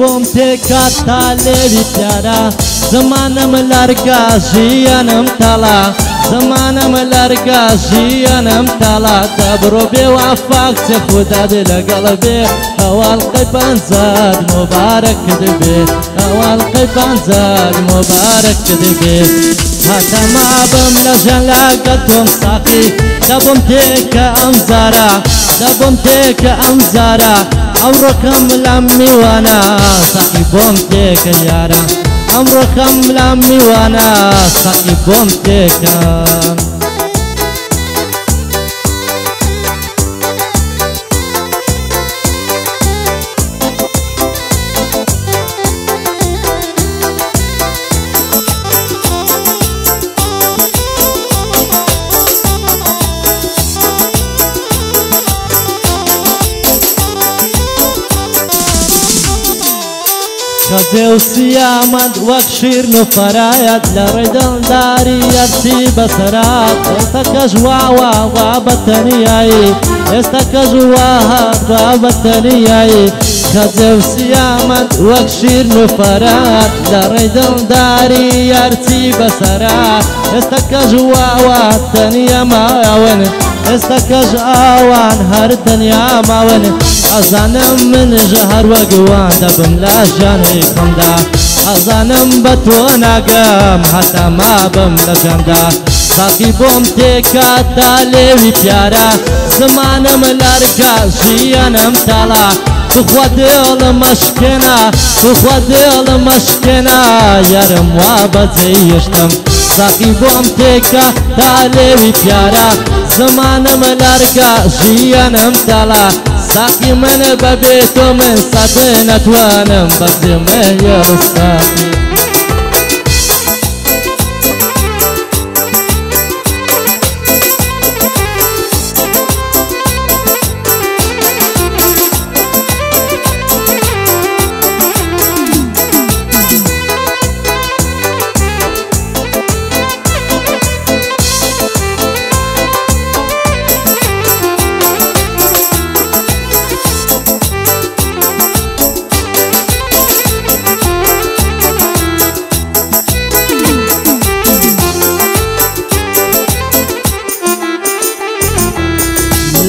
بۆم تێکات تا لێوی پیارە زمانم لەرگا ژیانم تەڵا زمانم لەرگا ژیانم تەڵا دەبڕۆ بێوافاق چێ خوداد لەگەڵ بێ هەواڵقەی پانزاد مبارەک دەبێ هەواڵقەی پانزاد مبارەک دەبێ هاتەما بم لە ژەلاگە تۆم ساقی دەبم تێکە ئەم زارە دەبم تێکە ئەم زارە ئەمڕۆکەم لەم میوانە ساقی بۆم تێکە یارە ئەمڕۆکەم لەم میوانە ساقی بۆم تێکە خەزێ و سیامەند وەک شیرن و فەرایەت لە ڕێی دڵداری ئەرچی بەسەرات ئێستا کەش واوە وا بە تەنیایی ئێستا کەش واهات وا بە تەنیایی خەزێ و سیامەند وەک شیرن و فەرایەت لە ڕێی دڵداری ئەرچی بەسەرات ئێستا کەش واوە تەنیە ماون ئێستا کەش ئاوان هەر تەنیا ماون ئەزانم منژە هەروەگوان دەبم لە ژیانی خۆمدا ئەزانم بە تۆ ناگەم هەتا مابم لە جەمدا ساقی بۆم تێکات تا لێوی پیارە زمانم لەرگا ژیانم تەڵا بخوا دڵم مەشکێنە بخوا دڵم مەشکێنە یارم وا بەجێیشتم ساقی بۆم تێکات تا لێوی پیارە زمانم لەرگا ژیانم تەڵا ساقی من بەبێ تۆ من سادە نەتوانم بەسێمە یێڕستاقی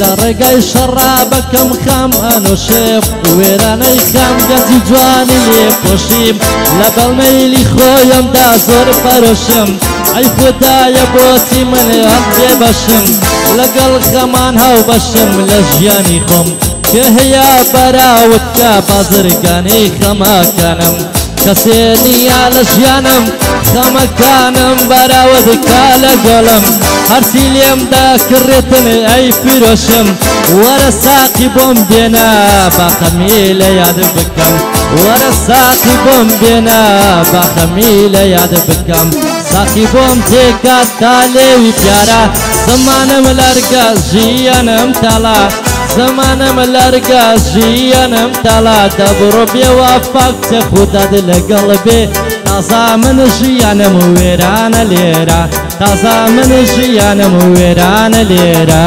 لە ڕێگای شەڕابەکەم خام ئەنوشێم وێرانەی خام گەنجی جوانی لێ پۆشیم لە بەڵمەیلی خۆیەمدا زۆر پەرۆشم ئەی خودایە بۆچی من هەڵبێ بەشم لەگەڵ خەمان هەو بەشم لە ژیانی خۆم کە هەیە بەراوتکە بازرگانی خەمەکانم کەسێ نییە لە ژیانم خەمەکانم بەراوتکە لەگەڵم هەرچی لێمدا کڕێتن ئەی پیرۆشم وەرە ساقی بۆم بێنە باخەمی لە یاد بکەم وەرە ساقی بۆم بێنە باخەمی لە یاد بکەم ساقی بۆم تێکات تا لێوی پیارە زمانم لەرگا ژیانم تەڵا زمانم لەرگا ژیانم تەڵا دەبڕۆ بێوافاق چێ خوداد لەگەڵ بێ تازا من ژیانم وێرانە لێرە تازا من ژیانم وێرانە لێرە